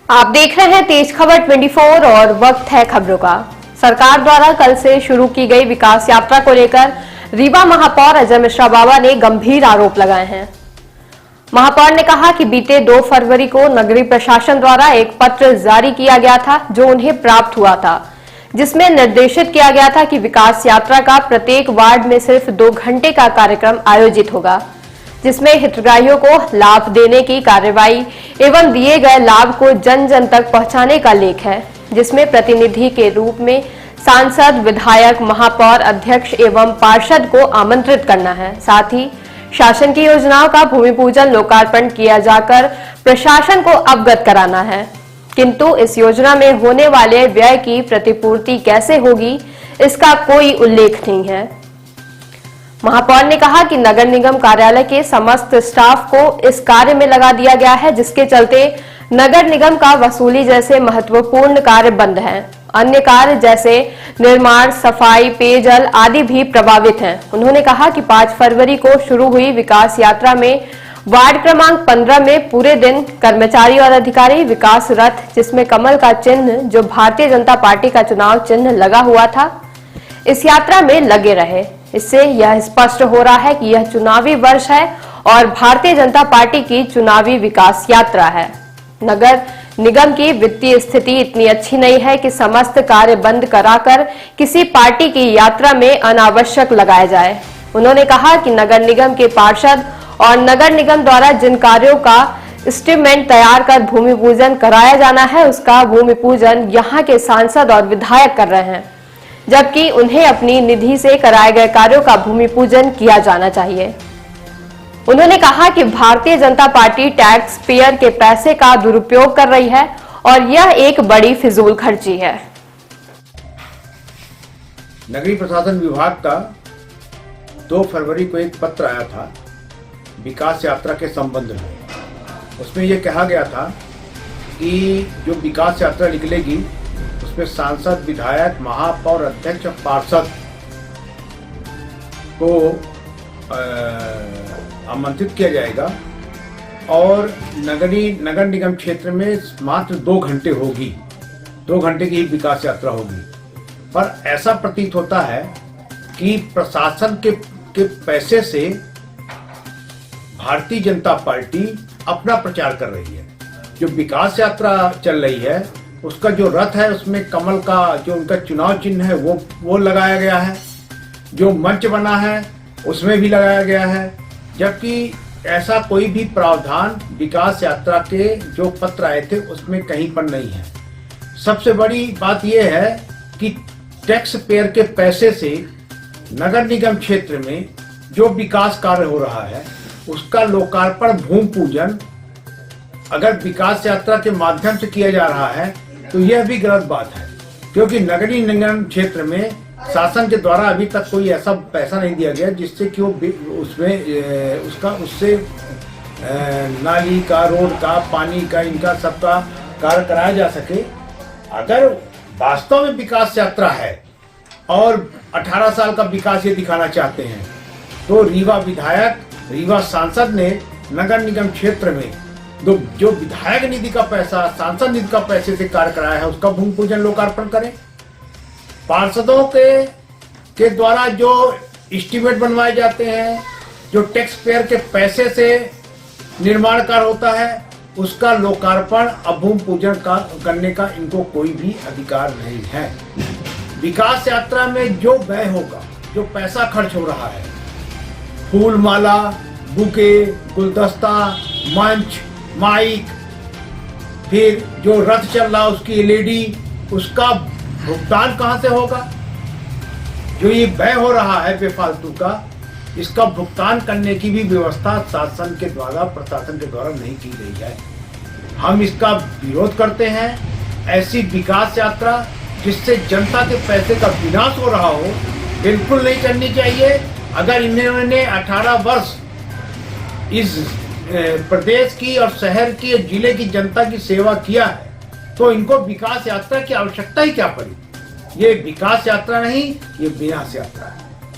आप देख रहे हैं तेज खबर 24 और वक्त है खबरों का। सरकार द्वारा कल से शुरू की गई विकास यात्रा को लेकर रीवा महापौर अजय मिश्रा बाबा ने गंभीर आरोप लगाए हैं। महापौर ने कहा कि बीते 2 फरवरी को नगरीय प्रशासन द्वारा एक पत्र जारी किया गया था जो उन्हें प्राप्त हुआ था, जिसमें निर्देशित किया गया था कि विकास यात्रा का प्रत्येक वार्ड में सिर्फ 2 घंटे का कार्यक्रम आयोजित होगा, जिसमें हितग्राहियों को लाभ देने की कार्रवाई एवं दिए गए लाभ को जन जन तक पहुंचाने का लेख है, जिसमें प्रतिनिधि के रूप में सांसद, विधायक, महापौर, अध्यक्ष एवं पार्षद को आमंत्रित करना है। साथ ही शासन की योजनाओं का भूमि पूजन, लोकार्पण किया जाकर प्रशासन को अवगत कराना है। किंतु इस योजना में होने वाले व्यय की प्रतिपूर्ति कैसे होगी, इसका कोई उल्लेख नहीं है। महापौर ने कहा कि नगर निगम कार्यालय के समस्त स्टाफ को इस कार्य में लगा दिया गया है, जिसके चलते नगर निगम का वसूली जैसे महत्वपूर्ण कार्य बंद हैं। अन्य कार्य जैसे निर्माण, सफाई, पेयजल आदि भी प्रभावित हैं। उन्होंने कहा कि 5 फरवरी को शुरू हुई विकास यात्रा में वार्ड क्रमांक 15 में पूरे दिन कर्मचारी और अधिकारी विकास रथ, जिसमें कमल का चिन्ह जो भारतीय जनता पार्टी का चुनाव चिन्ह लगा हुआ था, इस यात्रा में लगे रहे। इससे यह स्पष्ट हो रहा है कि यह चुनावी वर्ष है और भारतीय जनता पार्टी की चुनावी विकास यात्रा है। नगर निगम की वित्तीय स्थिति इतनी अच्छी नहीं है कि समस्त कार्य बंद कराकर किसी पार्टी की यात्रा में अनावश्यक लगाया जाए। उन्होंने कहा कि नगर निगम के पार्षद और नगर निगम द्वारा जिन कार्यों का एस्टीमेट तैयार कर भूमि पूजन कराया जाना है, उसका भूमि पूजन यहाँ के सांसद और विधायक कर रहे हैं, जबकि उन्हें अपनी निधि से कराए गए कार्यों का भूमि पूजन किया जाना चाहिए। उन्होंने कहा कि Bharatiya Janata party tax payer के पैसे का दुरुपयोग कर रही है और यह एक बड़ी फिजूल खर्ची है। नगरीय प्रशासन विभाग का 2 फरवरी को एक पत्र आया था विकास यात्रा के संबंध में। उसमें यह कहा गया था कि जो विकास यात्रा निकलेगी उसमें सांसद, विधायक, महापौर, अध्यक्ष और पार्षद को आमंत्रित किया जाएगा और नगर निगम क्षेत्र में मात्र 2 घंटे होगी, 2 घंटे की ही विकास यात्रा होगी। पर ऐसा प्रतीत होता है कि प्रशासन के पैसे से भारतीय जनता पार्टी अपना प्रचार कर रही है। जो विकास यात्रा चल रही है उसका जो रथ है उसमें कमल का जो उनका चुनाव चिन्ह है वो लगाया गया है, जो मंच बना है उसमें भी लगाया गया है, जबकि ऐसा कोई भी प्रावधान विकास यात्रा के जो पत्र आए थे उसमें कहीं पर नहीं है। सबसे बड़ी बात यह है कि टैक्स पेयर के पैसे से नगर निगम क्षेत्र में जो विकास कार्य हो रहा है उसका लोकार्पण, भूमि पूजन अगर विकास यात्रा के माध्यम से किया जा रहा है तो यह भी गलत बात है, क्योंकि नगरीय निगम क्षेत्र में शासन के द्वारा अभी तक कोई ऐसा पैसा नहीं दिया गया जिससे कि वो उससे नाली का, रोड का, पानी का, इनका सबका कार्य कराया जा सके। अगर वास्तव में विकास यात्रा है और 18 साल का विकास ये दिखाना चाहते हैं तो रीवा विधायक, रीवा सांसद ने नगर निगम क्षेत्र में जो विधायक निधि का पैसा, सांसद निधि का पैसे से कार्य कराया है उसका भूमि पूजन, लोकार्पण करें। पार्षदों के द्वारा जो एस्टीमेट बनवाए जाते हैं, जो टैक्स पेयर के पैसे से निर्माण कार्य होता है उसका लोकार्पण और भूमि पूजन करने का इनको कोई भी अधिकार नहीं है। विकास यात्रा में जो व्यय होगा, जो पैसा खर्च हो रहा है, फूल माला, बुके, गुलदस्ता, मंच, माइक, फिर जो रथ चल रहा उसकी LED, उसका भुगतान कहां से होगा? जो ये व्यय हो रहा है बेफालतू का, इसका भुगतान करने की भी व्यवस्था शासन के द्वारा, प्रशासन के द्वारा नहीं की गई है। हम इसका विरोध करते हैं। ऐसी विकास यात्रा जिससे जनता के पैसे का विनाश हो रहा हो बिल्कुल नहीं करनी चाहिए। अगर इन्होंने 18 वर्ष इस प्रदेश की और शहर की और जिले की जनता की सेवा किया है तो इनको विकास यात्रा की आवश्यकता ही क्या पड़ी? ये विकास यात्रा नहीं, ये विनाश यात्रा है।